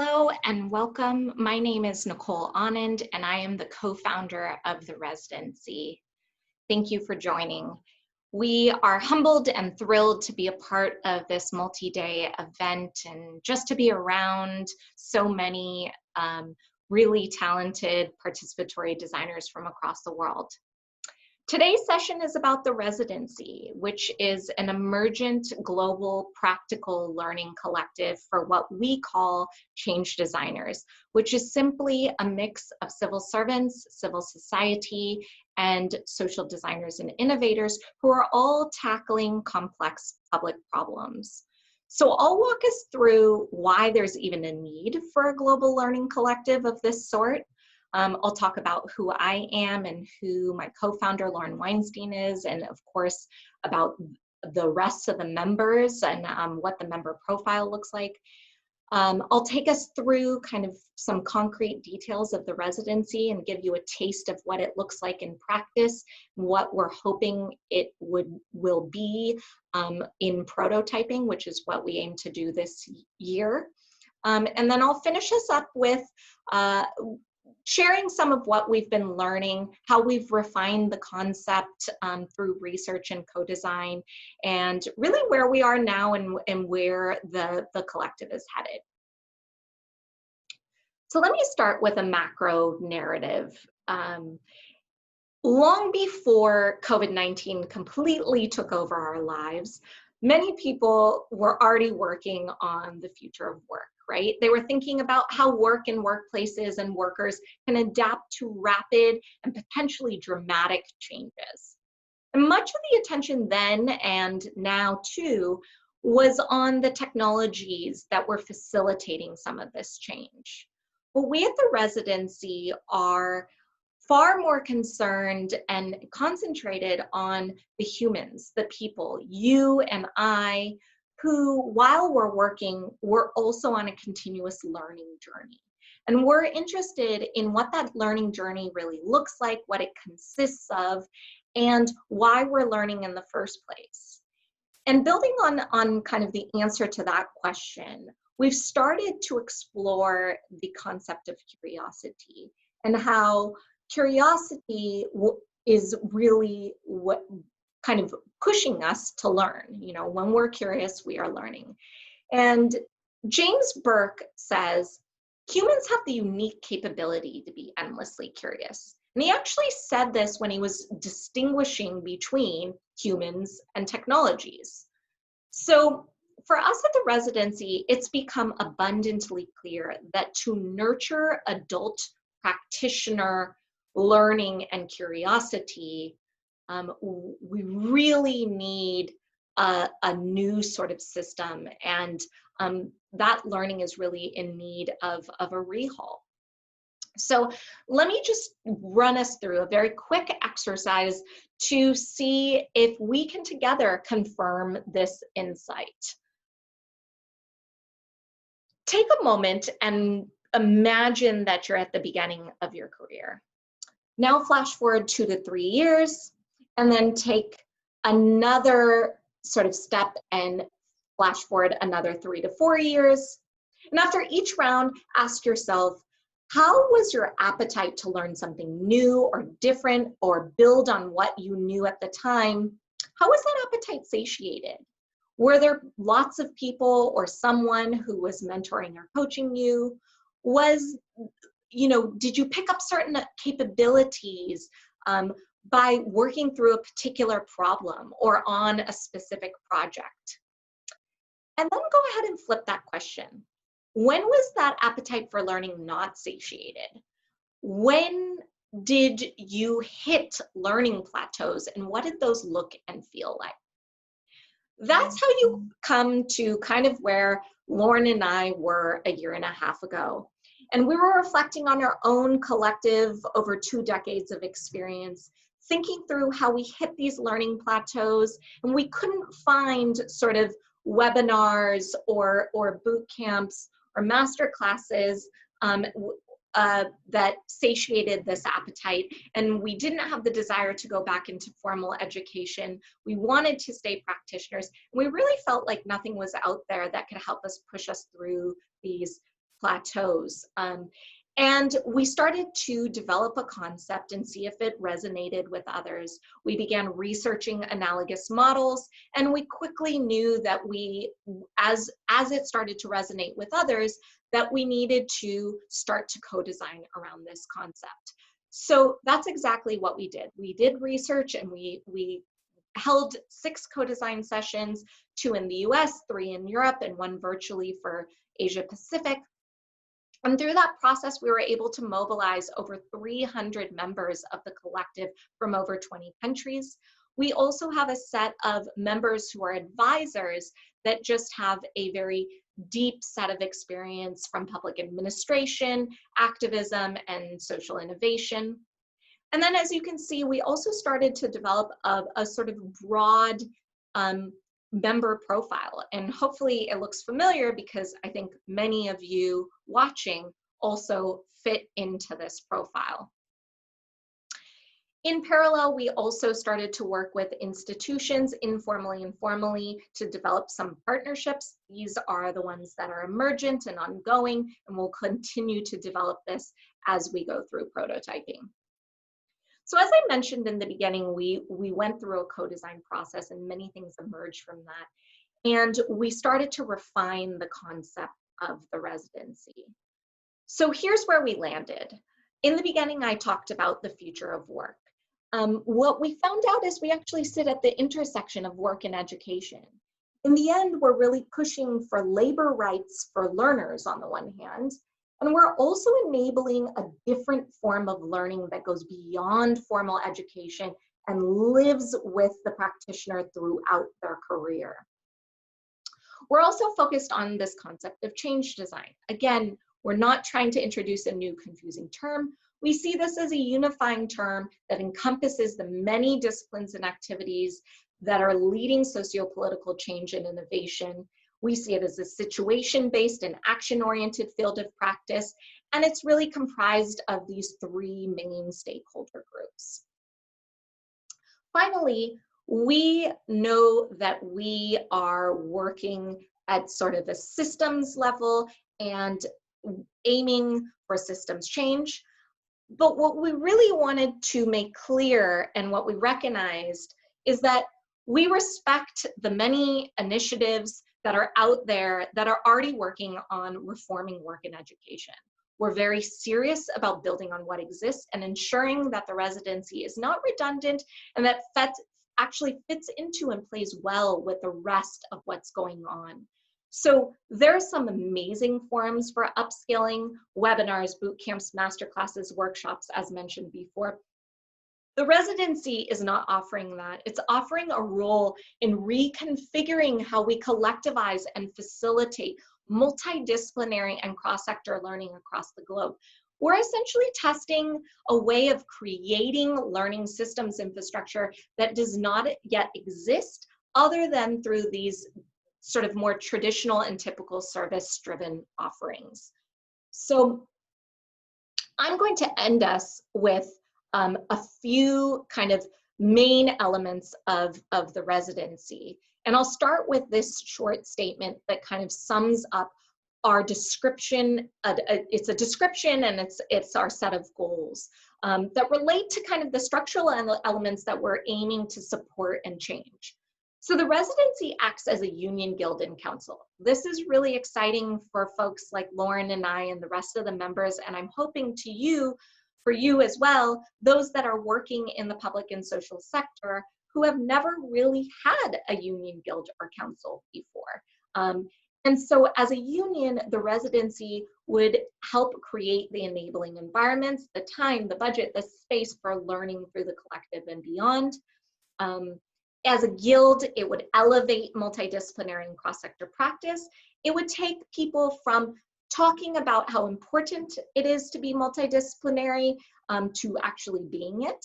Hello and welcome. My name is Nicole Anand and I am the co-founder of the Residency. Thank you for joining. We are humbled and thrilled to be a part of this multi-day event and just to be around so many really talented participatory designers from across the world. Today's session is about the Residency, which is an emergent global practical learning collective for what we call change designers, which is simply a mix of civil servants, civil society, and social designers and innovators who are all tackling complex public problems. So I'll walk us through why there's even a need for a global learning collective of this sort. I'll talk about who I am and who my co-founder Lauren Weinstein is, and of course about the rest of the members and what the member profile looks like. I'll take us through kind of some concrete details of the Residency and give you a taste of what it looks like in practice, what we're hoping it will be in prototyping, which is what we aim to do this year. And then I'll finish us up with sharing some of what we've been learning, how we've refined the concept through research and co-design, and really where we are now and where the collective is headed. So let me start with a macro narrative. Long before COVID-19 completely took over our lives, many people were already working on the future of work, right? They were thinking about how work and workplaces and workers can adapt to rapid and potentially dramatic changes. And much of the attention then and now too was on the technologies that were facilitating some of this change. But we at the Residency are far more concerned and concentrated on the humans, the people, you and I, who, while we're working, we're also on a continuous learning journey. And we're interested in what that learning journey really looks like, what it consists of, and why we're learning in the first place. And building on kind of the answer to that question, we've started to explore the concept of curiosity and how curiosity is really what kind of pushing us to learn. You know, when we're curious, we are learning. And James Burke says, humans have the unique capability to be endlessly curious. And he actually said this when he was distinguishing between humans and technologies. So for us at the Residency, it's become abundantly clear that to nurture adult practitioner learning and curiosity, we really need a new sort of system, and that learning is really in need of a rehaul. So let me just run us through a very quick exercise to see if we can together confirm this insight. Take a moment and imagine that you're at the beginning of your career. Now flash forward 2 to 3 years, and then take another sort of step and flash forward another 3 to 4 years. And after each round, ask yourself, how was your appetite to learn something new or different or build on what you knew at the time? How was that appetite satiated? Were there lots of people or someone who was mentoring or coaching you? Did you pick up certain capabilities by working through a particular problem or on a specific project? And then go ahead and flip that question. When was that appetite for learning not satiated? When did you hit learning plateaus, and what did those look and feel like? That's how you come to kind of where Lauren and I were a year and a half ago. And we were reflecting on our own collective over 2 decades of experience, thinking through how we hit these learning plateaus, and we couldn't find sort of webinars or boot camps or master classes that satiated this appetite, and we didn't have the desire to go back into formal education. We wanted to stay practitioners, and we really felt like nothing was out there that could help us push us through these plateaus. And we started to develop a concept and see if it resonated with others. We began researching analogous models, and we quickly knew that as it started to resonate with others, that we needed to start to co-design around this concept. So that's exactly what we did. We did research, and we held 6 co-design sessions, 2 in the US, 3 in Europe, and 1 virtually for Asia Pacific. And through that process, we were able to mobilize over 300 members of the collective from over 20 countries. We also have a set of members who are advisors that just have a very deep set of experience from public administration, activism, and social innovation. And then, as you can see, we also started to develop a sort of broad member profile. And hopefully it looks familiar, because I think many of you watching also fit into this profile. In parallel, we also started to work with institutions, informally and formally, to develop some partnerships. These are the ones that are emergent and ongoing, and we'll continue to develop this as we go through prototyping. So as I mentioned in the beginning, we went through a co-design process, and many things emerged from that. And we started to refine the concept of the residency. So here's where we landed. In the beginning, I talked about the future of work. What we found out is we actually sit at the intersection of work and education. In the end, we're really pushing for labor rights for learners on the one hand, and we're also enabling a different form of learning that goes beyond formal education and lives with the practitioner throughout their career. We're also focused on this concept of change design. Again, we're not trying to introduce a new confusing term. We see this as a unifying term that encompasses the many disciplines and activities that are leading socio-political change and innovation. We see it as a situation-based and action-oriented field of practice, and it's really comprised of these 3 main stakeholder groups. Finally, we know that we are working at sort of a systems level and aiming for systems change. But what we really wanted to make clear, and what we recognized, is that we respect the many initiatives that are out there that are already working on reforming work and education. We're very serious about building on what exists and ensuring that the residency is not redundant, and that actually fits into and plays well with the rest of what's going on. So there are some amazing forums for upskilling: webinars, boot camps, masterclasses, workshops, as mentioned before. The residency is not offering that. It's offering a role in reconfiguring how we collectivize and facilitate multidisciplinary and cross-sector learning across the globe. We're essentially testing a way of creating learning systems infrastructure that does not yet exist, other than through these sort of more traditional and typical service-driven offerings. So I'm going to end us with a few kind of main elements of the residency. And I'll start with this short statement that kind of sums up our description. It's a description, and it's our set of goals that relate to kind of the structural elements that we're aiming to support and change. So the residency acts as a union, guild, and council. This is really exciting for folks like Lauren and I and the rest of the members, and I'm hoping for you as well, those that are working in the public and social sector who have never really had a union, guild, or council before. And so as a union, the residency would help create the enabling environments, the time, the budget, the space for learning through the collective and beyond. As a guild, it would elevate multidisciplinary and cross-sector practice. It would take people from talking about how important it is to be multidisciplinary to actually being it.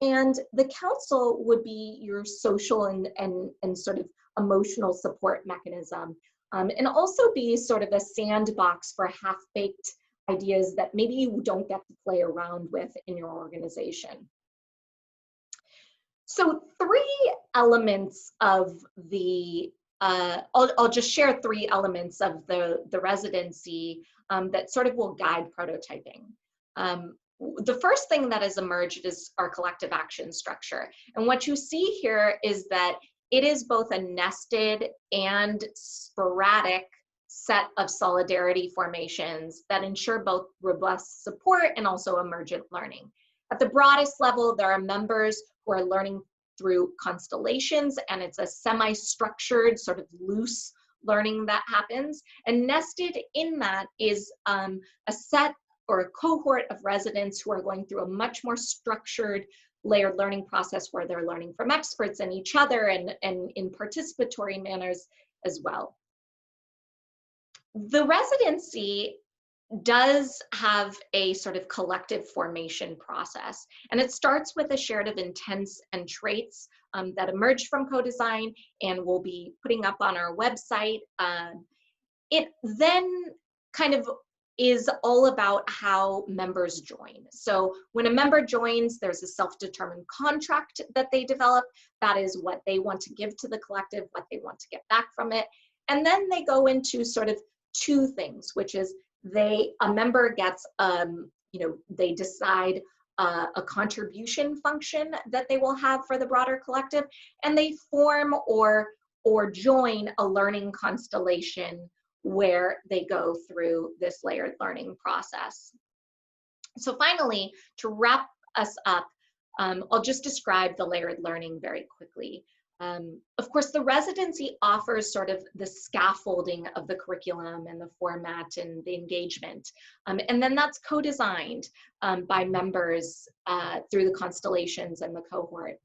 And the council would be your social and sort of emotional support mechanism, and also be sort of a sandbox for half-baked ideas that maybe you don't get to play around with in your organization. So 3 elements of the I'll just share 3 elements of the residency that sort of will guide prototyping. The first thing that has emerged is our collective action structure. And what you see here is that it is both a nested and sporadic set of solidarity formations that ensure both robust support and also emergent learning. At the broadest level, there are members who are learning through constellations, and it's a semi-structured, sort of loose learning that happens. And nested in that is a set or a cohort of residents who are going through a much more structured, layered learning process where they're learning from experts and each other and in participatory manners as well. The residency does have a sort of collective formation process, and it starts with a shared of intents and traits that emerge from co-design and we'll be putting up on our website. It then kind of is all about how members join. So when a member joins, there's a self-determined contract that they develop. That is what they want to give to the collective, what they want to get back from it. And then they go into sort of 2 things, which is a member gets, they decide a contribution function that they will have for the broader collective, and they form or join a learning constellation where they go through this layered learning process. So finally, to wrap us up, I'll just describe the layered learning very quickly. Of course, the residency offers sort of the scaffolding of the curriculum and the format and the engagement. And then that's co-designed by members through the constellations and the cohort.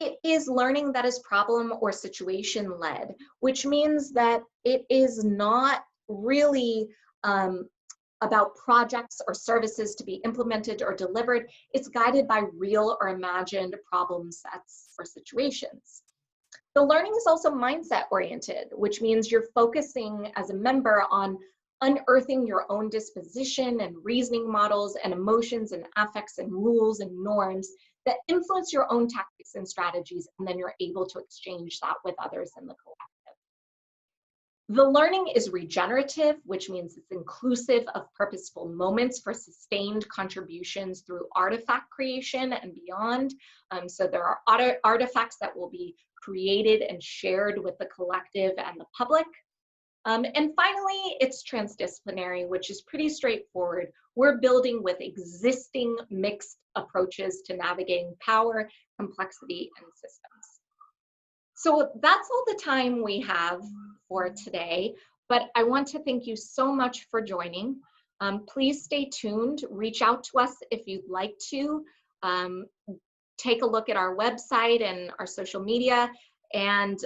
It is learning that is problem or situation led, which means that it is not really about projects or services to be implemented or delivered. It's guided by real or imagined problem sets or situations. The learning is also mindset oriented, which means you're focusing as a member on unearthing your own disposition and reasoning models and emotions and affects and rules and norms that influence your own tactics and strategies, and then you're able to exchange that with others in the collective. The learning is regenerative, which means it's inclusive of purposeful moments for sustained contributions through artifact creation and beyond. So there are artifacts that will be created and shared with the collective and the public. And finally, it's transdisciplinary, which is pretty straightforward. We're building with existing mixed approaches to navigating power, complexity, and systems. So that's all the time we have for today, but I want to thank you so much for joining. Please stay tuned, reach out to us if you'd like to. Take a look at our website and our social media, and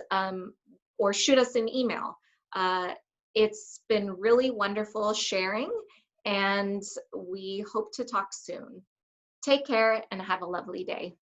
or shoot us an email. It's been really wonderful sharing, and we hope to talk soon. Take care and have a lovely day.